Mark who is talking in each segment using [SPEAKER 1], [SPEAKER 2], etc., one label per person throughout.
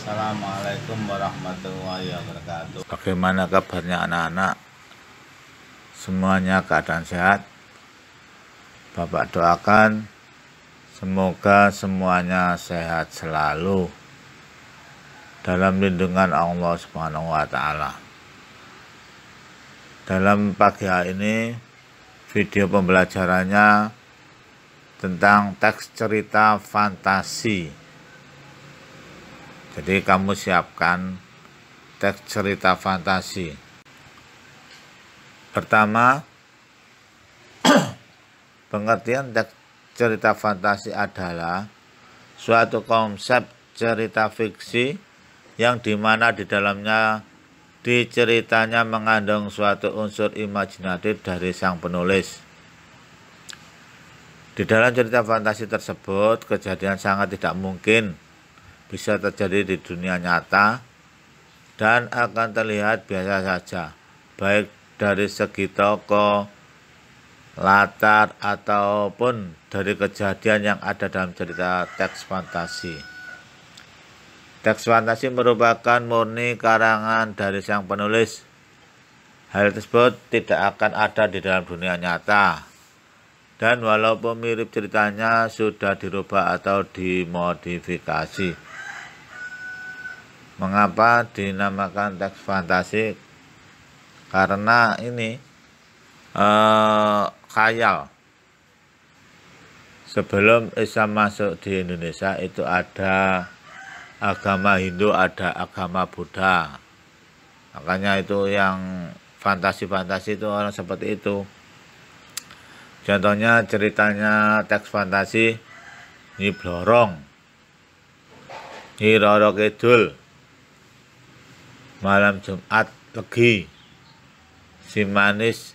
[SPEAKER 1] Assalamualaikum warahmatullahi wabarakatuh.
[SPEAKER 2] Bagaimana kabarnya anak-anak? Semuanya keadaan sehat? Bapak doakan semoga semuanya sehat selalu dalam lindungan Allah Subhanahu wa Ta'ala. Dalam pagi hari ini video pembelajarannya tentang teks cerita fantasi. Jadi kamu siapkan teks cerita fantasi. Pertama, pengertian teks cerita fantasi adalah suatu konsep cerita fiksi yang dimana di dalamnya diceritanya mengandung suatu unsur imajinatif dari sang penulis. Di dalam cerita fantasi tersebut, kejadian sangat tidak mungkin bisa terjadi di dunia nyata dan akan terlihat biasa saja, baik dari segi tokoh, latar, ataupun dari kejadian yang ada dalam cerita teks fantasi. Teks fantasi merupakan murni karangan dari sang penulis. Hal tersebut tidak akan ada di dalam dunia nyata. Dan walaupun mirip ceritanya sudah dirubah atau dimodifikasi. Mengapa dinamakan teks fantasi? Karena ini khayal. Sebelum Islam masuk di Indonesia itu ada agama Hindu, ada agama Buddha. Makanya itu yang fantasi-fantasi itu orang seperti itu. Contohnya ceritanya teks fantasi Nyi Blorong, Nyi Roro Kidul, Malam Jumat Legi, Si Manis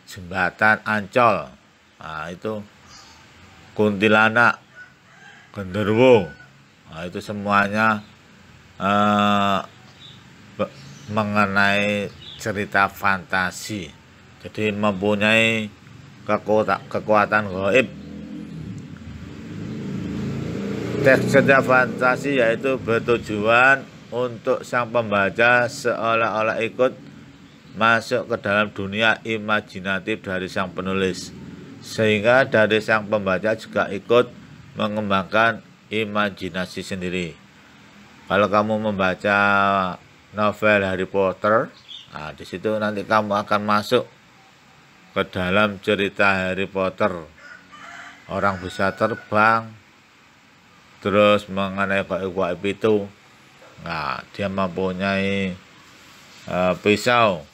[SPEAKER 2] Jembatan Ancol. Nah, itu Kuntilanak, Genderuwo. Nah, itu semuanya mengenai cerita fantasi. Jadi mempunyai kekuatan gaib. Teks cerita fantasi yaitu bertujuan untuk sang pembaca seolah-olah ikut masuk ke dalam dunia imajinatif dari sang penulis, sehingga dari sang pembaca juga ikut mengembangkan imajinasi sendiri. Kalau kamu membaca novel Harry Potter, nah di situ nanti kamu akan masuk ke dalam cerita Harry Potter. Orang bisa terbang, terus mengenai gaib-gaib itu. Nah, dia mempunyai pisau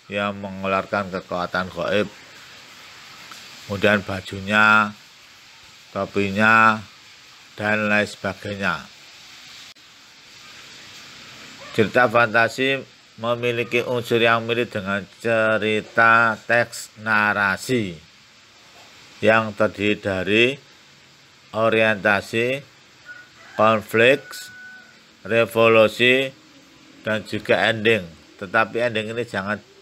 [SPEAKER 2] yang mengeluarkan kekuatan gaib. Kemudian bajunya, topinya, dan lain sebagainya. Cerita fantasi memiliki unsur yang mirip dengan cerita teks narasi yang terdiri dari orientasi, konflik, revolusi, dan juga ending. Tetapi ending ini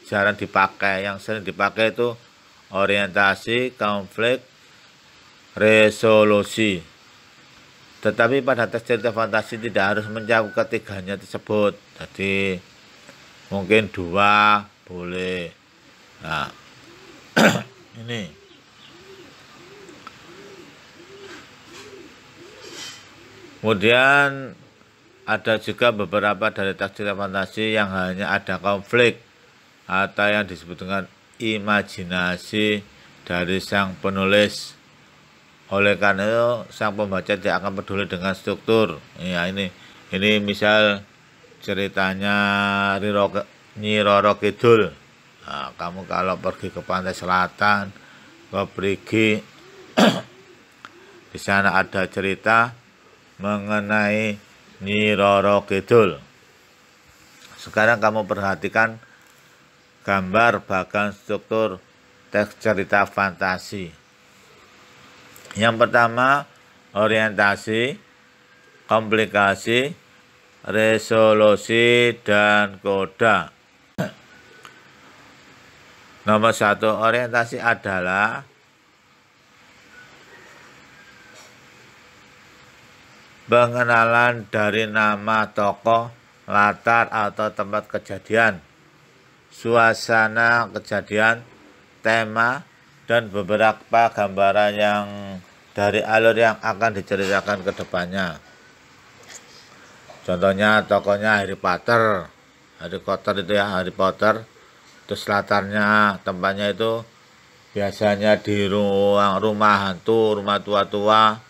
[SPEAKER 2] jarang dipakai. Yang sering dipakai itu orientasi, konflik, resolusi. Tetapi pada teks cerita fantasi tidak harus mencakup ketiganya tersebut. Jadi mungkin dua boleh. Nah, ini. Kemudian ada juga beberapa dari teks cerita fantasi yang hanya ada konflik atau yang disebut dengan imajinasi dari sang penulis. Oleh karena itu sang pembaca tidak akan peduli dengan struktur. Ya, ini misal ceritanya Nyi Roro Kidul. Nah, kamu kalau pergi ke pantai selatan, ke Perigi, di sana ada cerita mengenai Nyi Roro Kidul. Sekarang kamu perhatikan gambar bagan struktur teks cerita fantasi. Yang pertama, orientasi, komplikasi, resolusi, dan koda. Nomor 1, orientasi adalah pengenalan dari nama tokoh, latar atau tempat kejadian, suasana kejadian, tema, dan beberapa gambaran yang dari alur yang akan diceritakan ke depannya. Contohnya tokohnya Harry Potter. Harry Potter itu ya, Harry Potter. Terus latarnya, tempatnya itu biasanya di ruang rumah hantu, rumah tua-tua.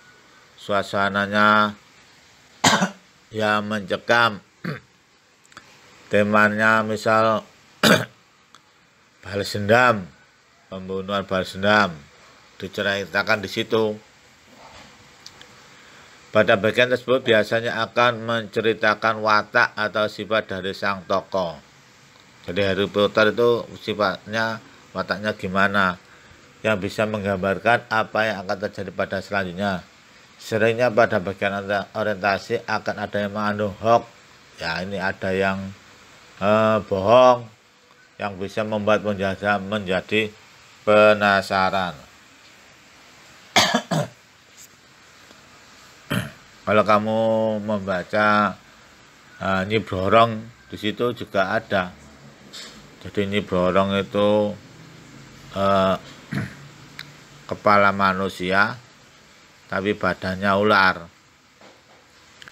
[SPEAKER 2] Suasananya ya mencekam. Temanya misal balas dendam, pembunuhan balas dendam diceritakan di situ. Pada bagian tersebut biasanya akan menceritakan watak atau sifat dari sang tokoh. Jadi Harry Potter itu sifatnya, wataknya gimana, yang bisa menggambarkan apa yang akan terjadi pada selanjutnya. Seringnya pada bagian orientasi akan ada yang mengandung hoax. Ya, ini ada yang bohong, yang bisa membuat penjajah menjadi penasaran. Kalau kamu membaca Nyi Blorong, di situ juga ada. Jadi Nyi Blorong itu kepala manusia, tapi badannya ular.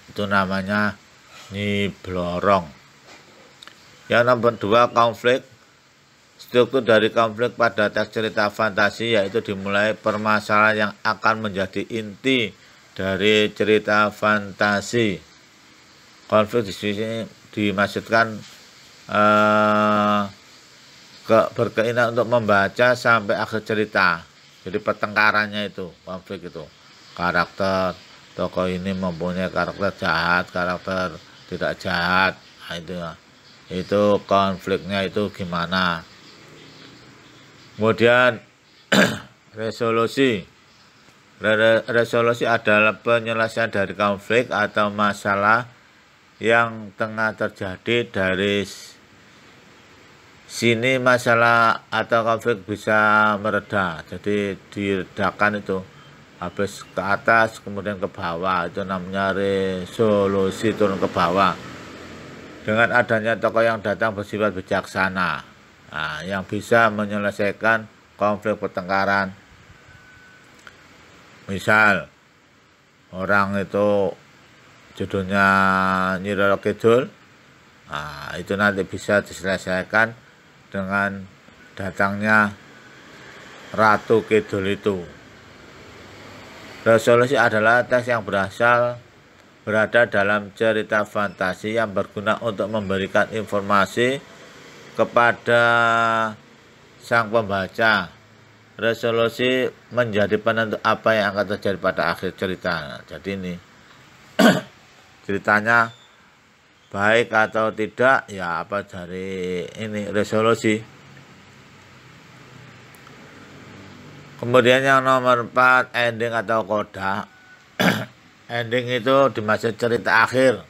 [SPEAKER 2] Itu namanya Nyi Blorong. Yang nomor 2, konflik. Struktur dari konflik pada teks cerita fantasi yaitu dimulai permasalahan yang akan menjadi inti dari cerita fantasi. Konflik di sini dimaksudkan berkeinginan untuk membaca sampai akhir cerita. Jadi pertengkarannya itu, konflik itu. Karakter tokoh ini mempunyai karakter jahat, karakter tidak jahat. Nah, itu konfliknya itu gimana. Kemudian resolusi. Resolusi adalah penyelesaian dari konflik atau masalah yang tengah terjadi. Dari sini masalah atau konflik bisa mereda. Jadi diredakan itu, habis ke atas kemudian ke bawah, itu namanya resolusi, turun ke bawah. Dengan adanya tokoh yang datang bersifat bijaksana, yang bisa menyelesaikan konflik pertengkaran. Misal orang itu judulnya Nyi Roro Kidul, itu nanti bisa diselesaikan dengan datangnya Ratu Kidul itu. Resolusi adalah teks yang berada dalam cerita fantasi yang berguna untuk memberikan informasi kepada sang pembaca. Resolusi menjadi penentu apa yang akan terjadi pada akhir cerita. Jadi ini ceritanya baik atau tidak, ya apa dari ini resolusi. Kemudian yang nomor 4, ending atau koda. Ending itu dimaksud cerita akhir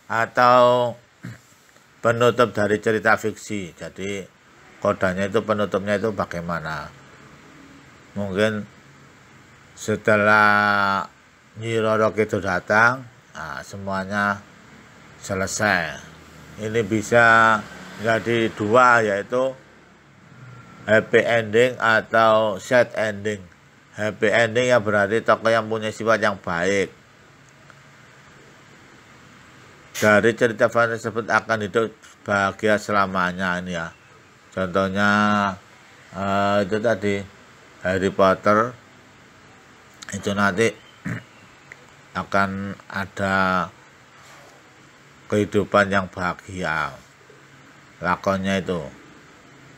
[SPEAKER 2] atau penutup dari cerita fiksi. Jadi kodanya itu, penutupnya itu bagaimana. Mungkin setelah Nyi Roro Kidul datang, semuanya selesai. Ini bisa jadi 2, yaitu happy ending atau sad ending. Happy ending yang berarti tokoh yang punya sifat yang baik. Dari cerita fantasi tersebut akan hidup bahagia selamanya ini ya. Contohnya itu tadi Harry Potter, itu nanti akan ada kehidupan yang bahagia. Lakonnya itu,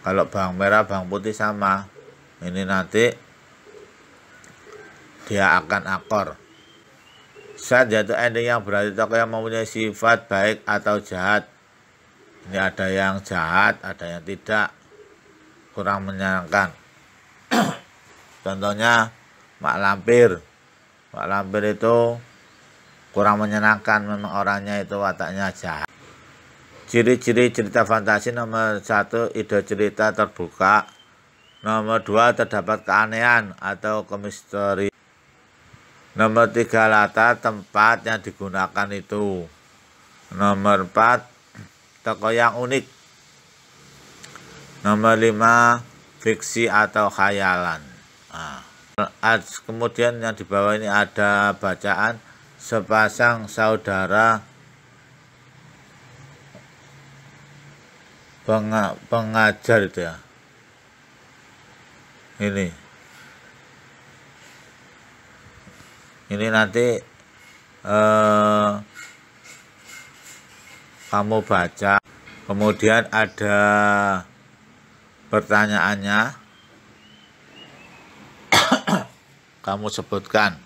[SPEAKER 2] kalau bawang merah bawang putih sama, ini nanti dia akan akor. Sad yaitu ending yang berarti tokoh yang mempunyai sifat baik atau jahat. Ini ada yang jahat, ada yang tidak, kurang menyenangkan. Contohnya Mak Lampir. Mak Lampir itu kurang menyenangkan, memang orangnya itu wataknya jahat. Ciri-ciri cerita fantasi: nomor 1, ide cerita terbuka. Nomor 2, terdapat keanehan atau kemisteri. Nomor 3, latar tempat yang digunakan itu. Nomor 4, tokoh yang unik. Nomor 5, fiksi atau khayalan. Nah, kemudian yang di bawah ini ada bacaan sepasang saudara pengajar itu ya. Ini nanti kamu baca, kemudian ada pertanyaannya, kamu sebutkan.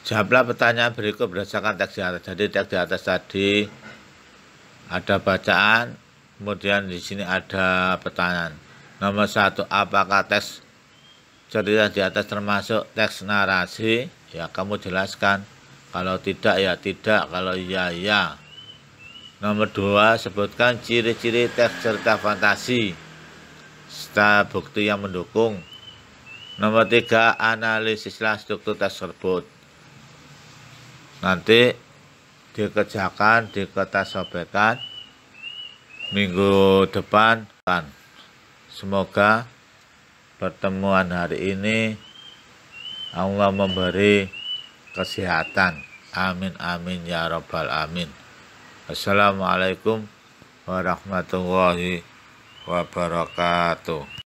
[SPEAKER 2] Jawablah pertanyaan berikut berdasarkan teks di atas. Jadi teks di atas tadi ada bacaan, kemudian di sini ada pertanyaan. Nomor 1, apakah teks cerita di atas termasuk teks narasi? Ya, kamu jelaskan. Kalau tidak, ya tidak. Kalau iya, ya. Nomor 2, sebutkan ciri-ciri teks cerita fantasi serta bukti yang mendukung. Nomor 3, analisislah struktur teks tersebut. Nanti dikerjakan, di kertas sobekan minggu depan. Semoga pertemuan hari ini Allah memberi kesehatan. Amin amin ya rabbal amin. Assalamualaikum warahmatullahi wabarakatuh.